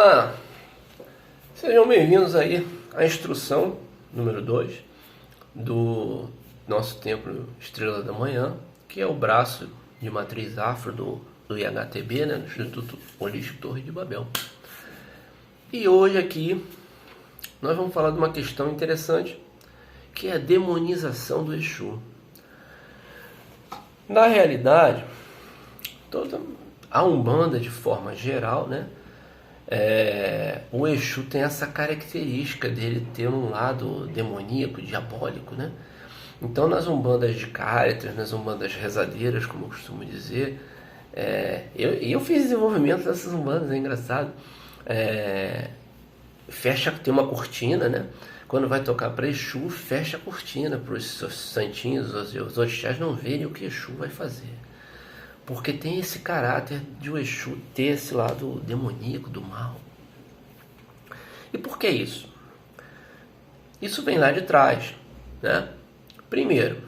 Olá, sejam bem-vindos aí à instrução número 2 do nosso templo Estrela da Manhã, que é o braço de matriz afro do IHTB, né, do Instituto Holístico Torre de Babel. E hoje aqui nós vamos falar de uma questão interessante, que é a demonização do Exu. Na realidade, toda a Umbanda, de forma geral, né, o Exu tem essa característica dele ter um lado demoníaco, diabólico, né? Então, nas umbandas de Cáritas, nas umbandas rezadeiras, como eu costumo dizer, eu fiz desenvolvimento dessas umbandas, é engraçado. Tem uma cortina, né? Quando vai tocar para Exu, fecha a cortina para os santinhos, os orixás não verem o que Exu vai fazer. Porque tem esse caráter de o Exu ter esse lado demoníaco, do mal. E por que isso? Isso vem lá de trás, né? Primeiro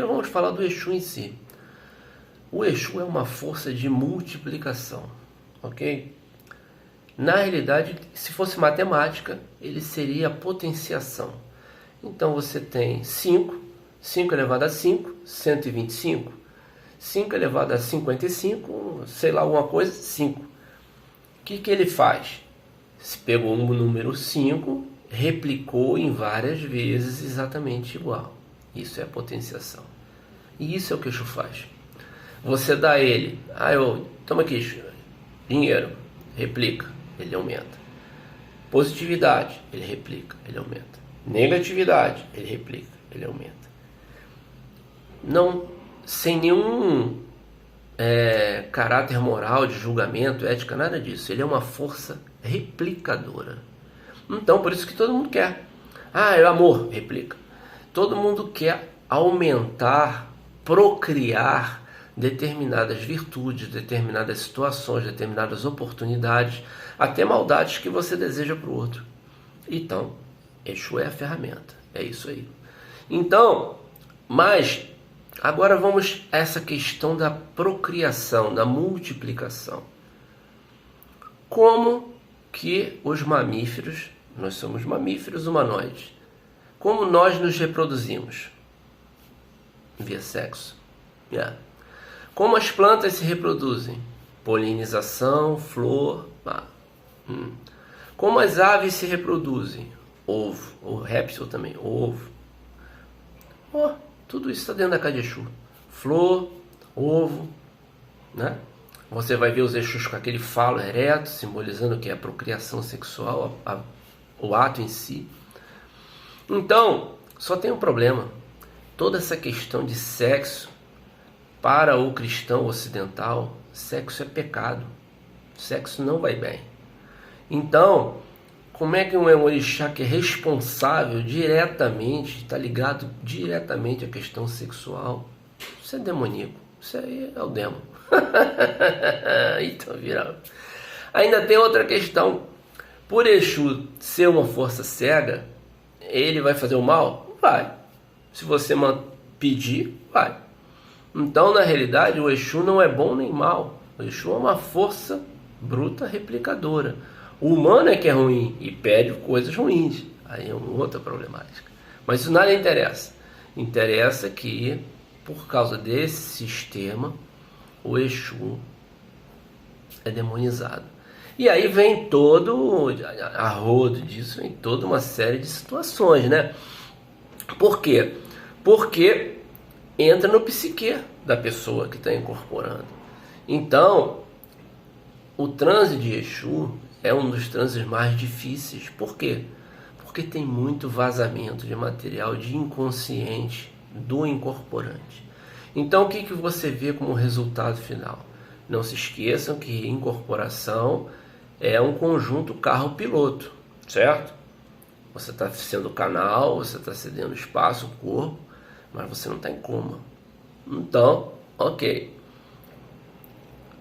vamos falar do Exu em si. O Exu é uma força de multiplicação, ok? Na realidade, se fosse matemática, ele seria a potenciação. Então você tem 5 elevado a 5, 125. 5 elevado a 55, sei lá, alguma coisa, 5. O que ele faz? Se pegou um número 5, replicou em várias vezes exatamente igual. Isso é a potenciação. E isso é o que o Exu faz. Você dá a ele, toma aqui, dinheiro, replica, ele aumenta. Positividade, ele replica, ele aumenta. Negatividade, ele replica, ele aumenta. Não sem nenhum caráter moral, de julgamento, ética, nada disso. Ele é uma força replicadora. Então, por isso que todo mundo quer. É amor, replica. Todo mundo quer aumentar, procriar determinadas virtudes, determinadas situações, determinadas oportunidades, até maldades que você deseja para o outro. Então, Exu é a ferramenta. É isso aí. Então, mas agora vamos a essa questão da procriação, da multiplicação. Como que os mamíferos, nós somos mamíferos humanoides, como nós nos reproduzimos? Via sexo. Como as plantas se reproduzem? Polinização, flor. Como as aves se reproduzem? Ovo. O réptil também, ovo. Tudo isso está dentro da casa de Exu. Flor, ovo, né? Você vai ver os Exus com aquele falo ereto, simbolizando que é a procriação sexual, o ato em si. Então, só tem um problema. Toda essa questão de sexo, para o cristão ocidental, sexo é pecado. Sexo não vai bem. Então, como é que um orixá que é responsável diretamente, está ligado diretamente à questão sexual? Isso é demoníaco. Isso aí é o demo. Então, virado. Ainda tem outra questão. Por Exu ser uma força cega, ele vai fazer o mal? Vai. Se você pedir, vai. Então, na realidade, o Exu não é bom nem mal. O Exu é uma força bruta replicadora. O humano é que é ruim e pede coisas ruins. Aí é uma outra problemática. Mas isso nada interessa. Interessa que, por causa desse sistema, o Exu é demonizado. E aí vem todo, a rodo disso, vem toda uma série de situações, né? Por quê? Porque entra no psique da pessoa que está incorporando. Então, o transe de Exu é um dos transes mais difíceis. Por quê? Porque tem muito vazamento de material de inconsciente do incorporante. Então, o que você vê como resultado final? Não se esqueçam que incorporação é um conjunto carro-piloto, certo? Você está sendo canal, você está cedendo espaço, corpo, mas você não está em coma. Então, ok.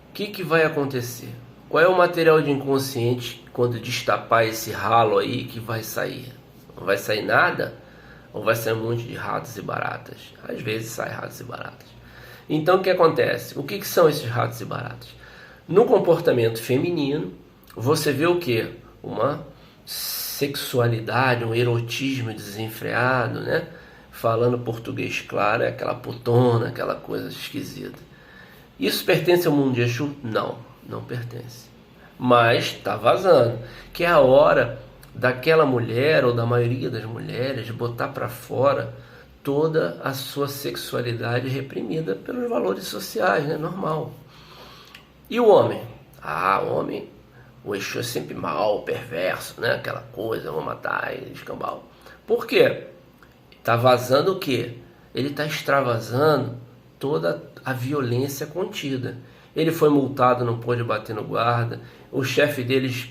O que vai acontecer? Qual é o material de inconsciente quando destapar esse ralo aí que vai sair? Não vai sair nada? Ou vai sair um monte de ratos e baratas? Às vezes sai ratos e baratas. Então o que acontece? O que são esses ratos e baratas? No comportamento feminino, você vê o quê? Uma sexualidade, um erotismo desenfreado, né? Falando português claro, é aquela putona, aquela coisa esquisita. Isso pertence ao mundo de Exu? Não, não pertence. Mas está vazando, que é a hora daquela mulher, ou da maioria das mulheres, botar para fora toda a sua sexualidade reprimida pelos valores sociais, né? Normal. E o homem? O homem, o Exu é sempre mal, perverso, né? Aquela coisa, vou matar ele, escambau. Por quê? Está vazando o quê? Ele está extravasando toda a violência contida. Ele foi multado, não pôde bater no guarda. O chefe deles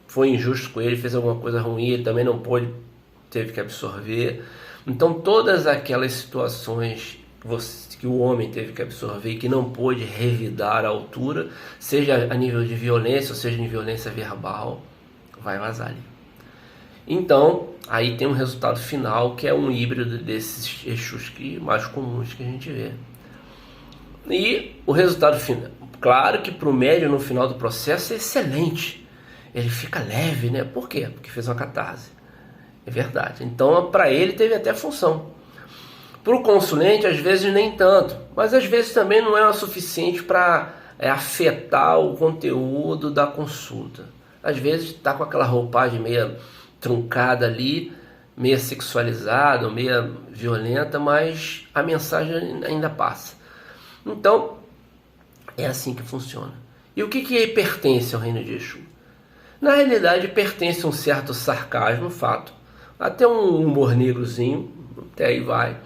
foi injusto com ele, fez alguma coisa ruim, ele também não pôde, teve que absorver. Então todas aquelas situações que o homem teve que absorver e que não pôde revidar à altura, seja a nível de violência ou seja em violência verbal, vai vazar ali. Então, aí tem um resultado final que é um híbrido desses Exus mais comuns que a gente vê. E o resultado final, claro que para o médium no final do processo é excelente. Ele fica leve, né? Por quê? Porque fez uma catarse. É verdade. Então, para ele teve até função. Para o consulente, às vezes nem tanto. Mas às vezes também não é o suficiente para afetar o conteúdo da consulta. Às vezes está com aquela roupagem meio truncada ali, meio sexualizada, meio violenta, mas a mensagem ainda passa. Então, é assim que funciona. E o que pertence ao reino de Exu? Na realidade, pertence a um certo sarcasmo, fato, até um humor negrozinho, até aí vai.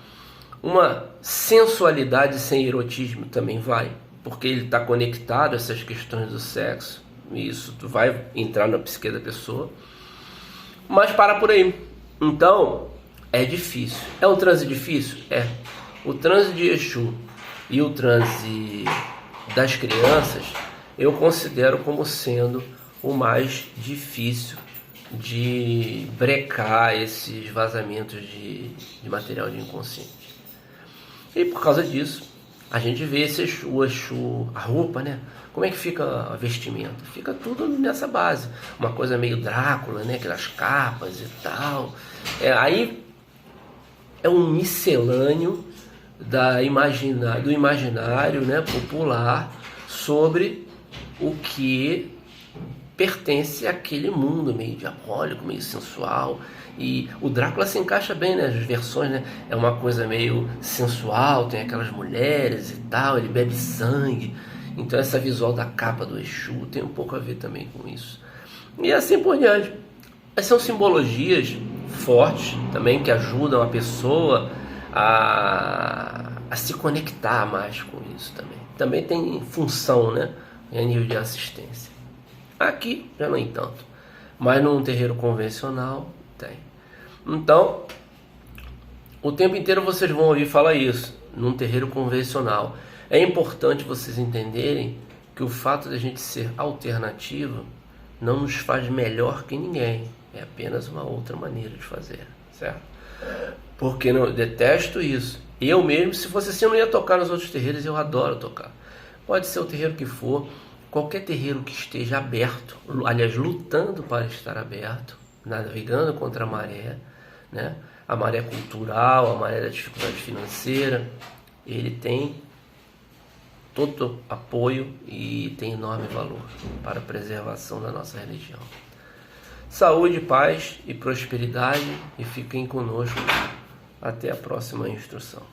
Uma sensualidade sem erotismo também vai, porque ele está conectado a essas questões do sexo, e isso vai entrar na psique da pessoa. Mas para por aí. Então, é difícil. É um transe difícil? É. O transe de Exu e o transe das crianças, eu considero como sendo o mais difícil de brecar esses vazamentos de material de inconsciente. E por causa disso, a gente vê esse Exu, a roupa, né? Como é que fica a vestimenta? Fica tudo nessa base. Uma coisa meio Drácula, né? Aquelas capas e tal. Aí é um miscelâneo do imaginário, né, popular sobre o que pertence àquele mundo meio diabólico, meio sensual. E o Drácula se encaixa bem, né? As versões, né? É uma coisa meio sensual, tem aquelas mulheres e tal, ele bebe sangue. Então essa visual da capa do Exu tem um pouco a ver também com isso. E assim por diante. Mas são simbologias fortes também que ajudam a pessoa a se conectar mais com isso também. Também tem função, né? A nível de assistência. Aqui já nem tanto. Mas num terreiro convencional tem. Então, o tempo inteiro vocês vão ouvir falar isso. Num terreiro convencional. É importante vocês entenderem que o fato de a gente ser alternativo não nos faz melhor que ninguém. É apenas uma outra maneira de fazer, certo? Porque eu detesto isso. Eu mesmo, se fosse assim, eu não ia tocar nos outros terreiros. Eu adoro tocar. Pode ser o terreiro que for. Qualquer terreiro que esteja aberto, aliás, lutando para estar aberto, navegando contra a maré, né? A maré cultural, a maré da dificuldade financeira, ele tem todo apoio e tem enorme valor para a preservação da nossa religião. Saúde, paz e prosperidade, e fiquem conosco até a próxima instrução.